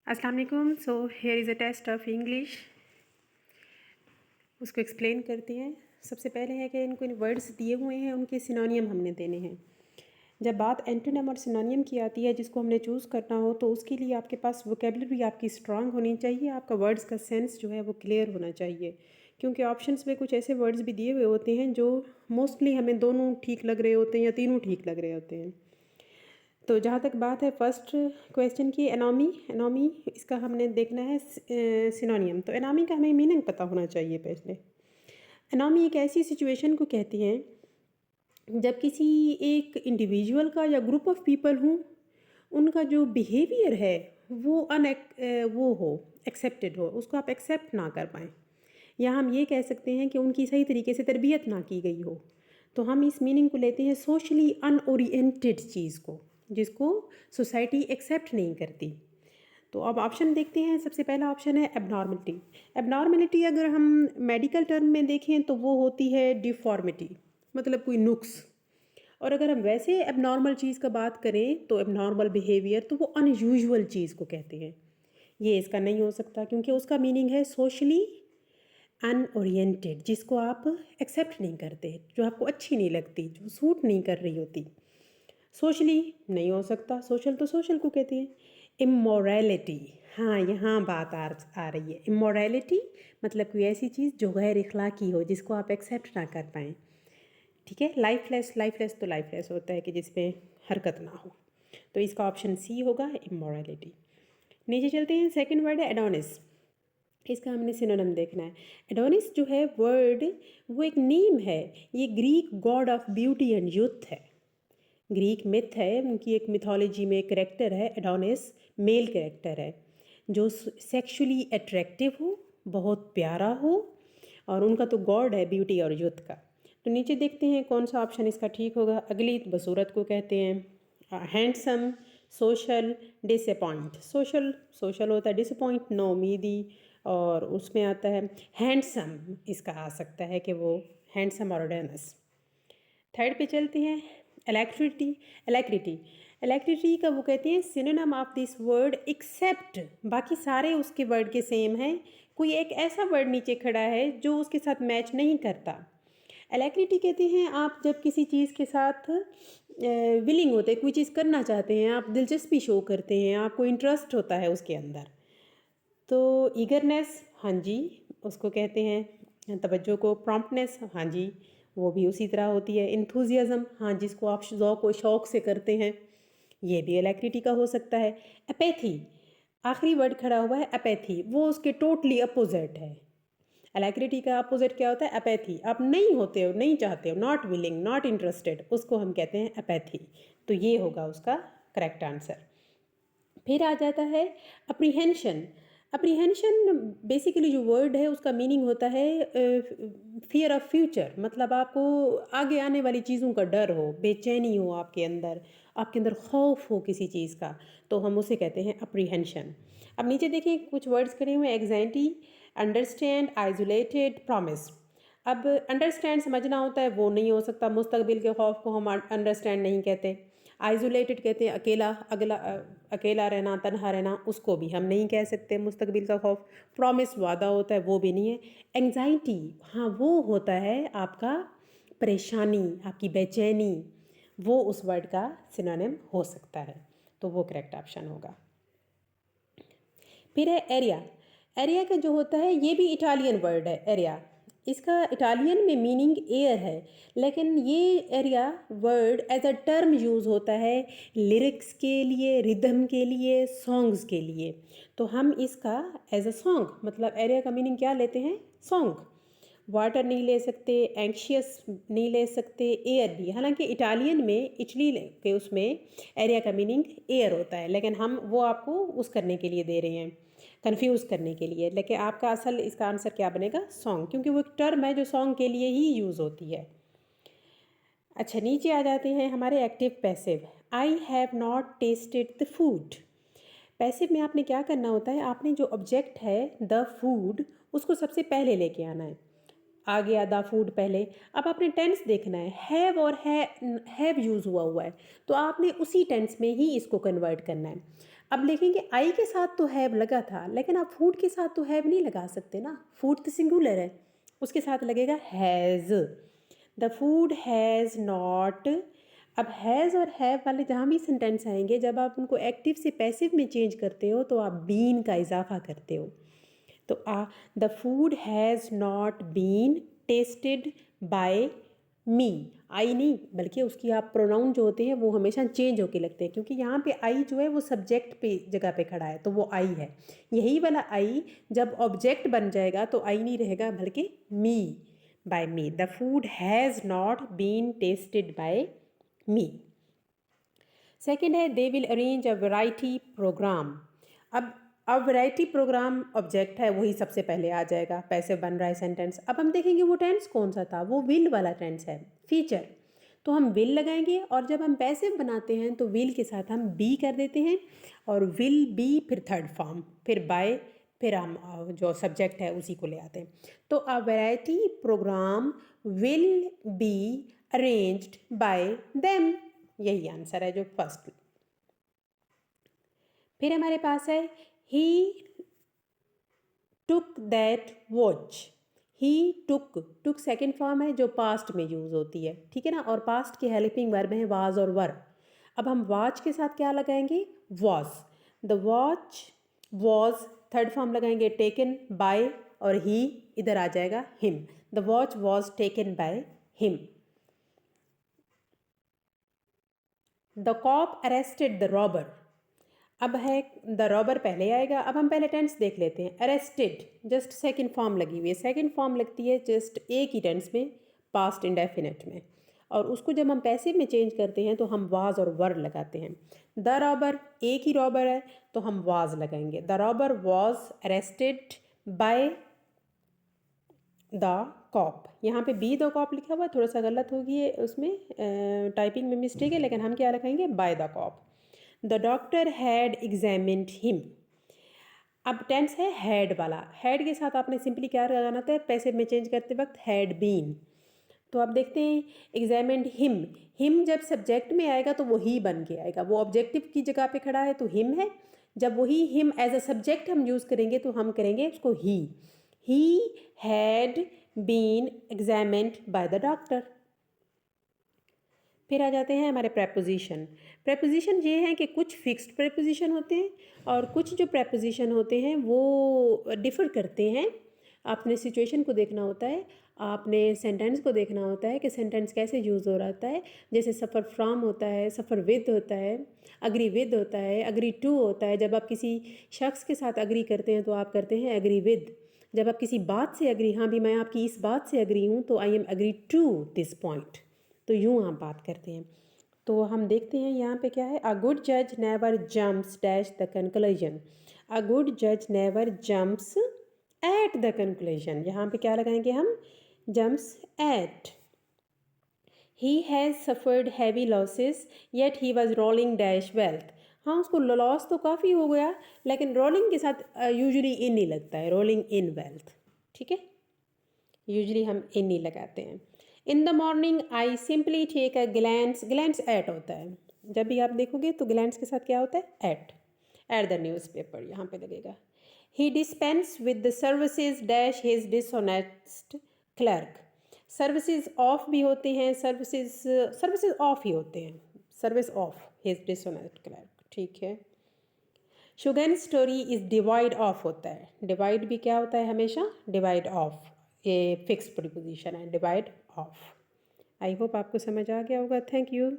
अस्सलाम वालेकुम। So here is a test of English. उसको एक्सप्लेन करते हैं। सबसे पहले है कि इनको इन वर्ड्स दिए हुए हैं, उनके सिनोनियम हमने देने हैं। जब बात एंटोनिम और सिनोनियम की आती है जिसको हमने चूज़ करना हो, तो उसके लिए आपके पास वोकेबलरी आपकी स्ट्रांग होनी चाहिए, आपका वर्ड्स का सेंस जो है वो क्लियर होना चाहिए। क्योंकि ऑप्शंस में कुछ ऐसे वर्ड्स भी दिए हुए होते हैं जो मोस्टली हमें दोनों ठीक लग रहे होते हैं या तीनों ठीक लग रहे होते हैं। तो जहाँ तक बात है फर्स्ट क्वेश्चन की, एनॉमी। एनॉमी इसका हमने देखना है सिनोनियम। तो एनॉमी का हमें मीनिंग पता होना चाहिए पहले। एनॉमी एक ऐसी सिचुएशन को कहती हैं जब किसी एक इंडिविजुअल का या ग्रुप ऑफ पीपल हों, उनका जो बिहेवियर है वो वो हो, एक्सेप्टेड हो, उसको आप एक्सेप्ट ना कर पाएँ, या हम ये कह सकते हैं कि उनकी सही तरीके से तरबियत ना की गई हो। तो हम इस मीनिंग को लेते हैं सोशली अनओरिएंटेड चीज़ को, जिसको सोसाइटी एक्सेप्ट नहीं करती। तो अब ऑप्शन देखते हैं। सबसे पहला ऑप्शन है एबनॉर्मलिटी। एबनॉर्मलिटी अगर हम मेडिकल टर्म में देखें तो वो होती है डिफॉर्मिटी, मतलब कोई नुक्स। और अगर हम वैसे एबनॉर्मल चीज़ का बात करें तो एबनॉर्मल बिहेवियर, तो वो अनयूजुअल चीज़ को कहते हैं। ये इसका नहीं हो सकता क्योंकि उसका मीनिंग है सोशली अनओरिएंटेड, जिसको आप एक्सेप्ट नहीं करते, जो आपको अच्छी नहीं लगती, जो सूट नहीं कर रही होती। सोशली नहीं हो सकता, सोशल तो सोशल को कहते हैं। इमोरलिटी, हाँ यहाँ बात आ रही है। इमोरलिटी मतलब कोई ऐसी चीज़ जो गैर इखलाकी हो, जिसको आप एक्सेप्ट ना कर पाएँ। ठीक है। लाइफलेस, लाइफलेस तो लाइफलेस होता है कि जिसमें हरकत ना हो। तो इसका ऑप्शन सी होगा, इमोरलिटी। नीचे चलते हैं। सेकंड वर्ड है एडोनिस। इसका हमने सिनोनिम देखना है। एडोनिस जो है वर्ड, वो एक नेम है। ये Greek God of beauty and youth है। ग्रीक मिथ है, उनकी एक मिथोलॉजी में कैरेक्टर है एडोनिस, मेल कैरेक्टर है जो सेक्सुअली अट्रैक्टिव हो, बहुत प्यारा हो, और उनका तो गॉड है ब्यूटी और यूथ का। तो नीचे देखते हैं कौन सा ऑप्शन इसका ठीक होगा। अगली बसूरत को कहते हैं। Handsome, social, disappoint. Social social होता है, डिसअपॉइंट नो उम्मीदी, और उसमें आता है हैंडसम। इसका आ सकता है कि वो हैंडसम और एडोनिस। थर्ड पे चलते हैं। एलैक्रिटी। एलैक्रिटी एलैक्रिटी का वो कहते हैं synonym of this word except, बाकी सारे उसके वर्ड के सेम हैं, कोई एक ऐसा वर्ड नीचे खड़ा है जो उसके साथ मैच नहीं करता। एलैक्रिटी कहते हैं आप जब किसी चीज़ के साथ विलिंग होते हैं, कोई चीज़ करना चाहते हैं, आप दिलचस्पी शो करते हैं, आपको इंटरेस्ट होता है उसके अंदर। तो ईगरनेस, हाँ जी, उसको कहते हैं तवज्जो को। प्रॉम्प्टनेस, हाँ जी, वो भी उसी तरह होती है। इंथुजियाज्म, हाँ, जिसको आप ज़ौक़ व शौक़ से करते हैं, ये भी एलैक्रिटी का हो सकता है। अपैथी, आखिरी वर्ड खड़ा हुआ है अपैथी, वो उसके टोटली अपोजिट है। एलैक्रिटी का अपोजिट क्या होता है? अपैथी। आप नहीं होते हो, नहीं चाहते हो, नॉट विलिंग, नॉट इंटरेस्टेड, उसको हम कहते हैं अपैथी। तो ये होगा उसका करेक्ट आंसर। फिर आ जाता है अप्रीहेंशन। अप्रीहेंशन बेसिकली जो वर्ड है उसका मीनिंग होता है फियर ऑफ फ्यूचर, मतलब आपको आगे आने वाली चीज़ों का डर हो, बेचैनी हो आपके अंदर खौफ हो किसी चीज़ का, तो हम उसे कहते हैं अप्रीहेंशन। अब नीचे देखिए कुछ वर्ड्स खड़े हुए हैं। Anxiety, understand, isolated, promise. अब अंडरस्टैंड समझना होता है, वो नहीं हो सकता, मुस्तकबिल के खौफ को हम अंडरस्टैंड नहीं कहते। आइसोलेटेड कहते हैं अकेला, अकेला रहना, तन्हा रहना, उसको भी हम नहीं कह सकते मुस्तकबिल का खौफ। प्रॉमिस वादा होता है, वो भी नहीं है। एंग्जाइटी, हाँ, वो होता है आपका परेशानी, आपकी बेचैनी, वो उस वर्ड का सिनोनिम हो सकता है, तो वो करेक्ट ऑप्शन होगा। फिर है एरिया। एरिया का जो होता है ये भी इटालियन वर्ड है एरिया। इसका इटालियन में मीनिंग एयर है, लेकिन ये aria word as a term use होता है लिरिक्स के लिए, रिदम के लिए, सॉन्ग्स के लिए। तो हम इसका एज अ सॉन्ग, मतलब एरिया का मीनिंग क्या लेते हैं? सॉन्ग। वाटर नहीं ले सकते, एंक्शियस नहीं ले सकते, एयर भी। हालांकि इटालियन में, इटली के उसमें एरिया का मीनिंग एयर होता है, लेकिन हम वो आपको उस करने के लिए दे रहे हैं, कंफ्यूज करने के लिए। लेकिन आपका असल इसका आंसर क्या बनेगा? सॉन्ग, क्योंकि वो एक टर्म है जो सॉन्ग के लिए ही यूज़ होती है। अच्छा, नीचे आ जाते हैं हमारे active passive. I have not tested the food. Passive में आपने क्या करना होता है? आपने जो ऑब्जेक्ट है द फूड, उसको सबसे पहले लेके आना है। आ गया द फूड पहले। अब आपने टेंस देखना है, हैव और हैव यूज़ हुआ है, तो आपने उसी टेंस में ही इसको कन्वर्ट करना है। अब लिखेंगे आई के साथ तो हैव लगा था, लेकिन आप फूड के साथ तो हैव नहीं लगा सकते ना, फूड तो सिंगुलर है, उसके साथ लगेगा has. The food has not. अब हैज़ और हैव वाले जहाँ भी सेंटेंस आएंगे, जब आप उनको एक्टिव से पैसिव में चेंज करते हो तो आप बीन का इजाफा करते हो। तो the food has not been tested by me. I नहीं, बल्कि उसकी आप प्रोनाउन जो होते हैं वो हमेशा चेंज होके लगते हैं, क्योंकि यहाँ पे आई जो है वो सब्जेक्ट पे जगह पे खड़ा है, तो वो आई है। यही वाला आई जब ऑब्जेक्ट बन जाएगा तो आई नहीं रहेगा, बल्कि me, by me. The food has not been tested by me. Second है they will arrange a variety programme. अब वैरायटी प्रोग्राम ऑब्जेक्ट है, वही सबसे पहले आ जाएगा, पैसिव बन रहा है सेंटेंस। अब हम देखेंगे वो टेंस कौन सा था, वो विल वाला टेंस है, फीचर। तो हम विल लगाएंगे, और जब हम पैसिव बनाते हैं तो विल के साथ हम बी कर देते हैं, और विल बी फिर थर्ड फॉर्म, फिर बाय, फिर हम जो सब्जेक्ट है उसी को ले आते हैं। तो a variety programme will be arranged by them, यही आंसर है जो फर्स्ट। फिर हमारे पास है he took that watch. He took second form है जो पास्ट में यूज़ होती है, ठीक है ना, और पास्ट के हेल्पिंग वर्ब हैं वाज और वर। अब हम वॉच के साथ क्या लगाएंगे, was. The watch was third form लगाएंगे टेकन बाय, और ही इधर आ जाएगा him. The watch was taken by him. The cop arrested the robber. अब है द रॉबर पहले आएगा। अब हम पहले टेंस देख लेते हैं। अरेस्टेड जस्ट सेकंड फॉर्म लगी हुई है, सेकंड फॉर्म लगती है जस्ट एक ही टेंस में, पास्ट इंडेफिनिट में, और उसको जब हम पैसिव में चेंज करते हैं तो हम वाज और वर लगाते हैं। द रॉबर एक ही रॉबर है तो हम वाज लगाएंगे। The robber was arrested by the cop. यहाँ पे बी द कॉप लिखा हुआ है, थोड़ा सा गलत होगी है उसमें, टाइपिंग में मिस्टेक है, लेकिन हम क्या लिखेंगे, by the cop. The doctor had examined him. अब टेंस है हैड वाला, हैड के साथ आपने सिंपली क्या लगाना होता है, पैसिव में चेंज करते वक्त हैड बीन। तो आप देखते हैं एग्जामिन्ड हिम, हिम जब सब्जेक्ट में आएगा तो वो ही बन के आएगा, वो ऑब्जेक्टिव की जगह पे खड़ा है तो हिम है। जब वही हिम एज अ सब्जेक्ट हम यूज़ करेंगे तो हम करेंगे उसको ही had been examined by the doctor. फिर आ जाते हैं हमारे प्रेपोजिशन। प्रेपोजिशन ये हैं कि कुछ फिक्स्ड प्रेपोजिशन होते हैं, और कुछ जो प्रेपोजिशन होते हैं वो डिफ़र करते हैं। आपने सिचुएशन को देखना होता है, आपने सेंटेंस को देखना होता है कि सेंटेंस कैसे यूज़ हो रहा है। जैसे सफ़र फ्रॉम होता है, सफ़र विद होता है, अग्री विद होता है, अग्री टू होता है। जब आप किसी शख्स के साथ अग्री करते हैं तो आप करते हैं अग्री विद। जब आप किसी बात से अग्री, हाँ भी मैं आपकी इस बात से अग्री हूँ, तो I am agree to this point. तो यूँ आप बात करते हैं। तो हम देखते हैं यहाँ पे क्या है, अ गुड जज never jumps dash the conclusion. A good जज never jumps at the conclusion. यहाँ पे क्या लगाएंगे हम, jumps at. He has suffered heavy losses yet he was rolling dash wealth. हाँ, उसको लॉस तो काफ़ी हो गया, लेकिन रोलिंग के साथ यूजुअली इन ही लगता है, रोलिंग इन वेल्थ, ठीक है, यूजली हम इन ही लगाते हैं। In the morning I simply take a glance, glance at होता है, जब भी आप देखोगे तो ग्लैंस के साथ क्या होता है, एट द न्यूज़पेपर यहाँ पे लगेगा। He dispense with the services dash his dishonest clerk. Services of भी होते हैं, सर्विसेज ऑफ ही होते हैं, service of his dishonest clerk, ठीक है। शुगन स्टोरी इज़ डिवाइड ऑफ होता है, डिवाइड भी क्या होता है हमेशा, डिवाइड ऑफ, ये फिक्स प्रीपोजिशन है, डिवाइड ऑफ। आई होप आपको समझ आ गया होगा। Thank you.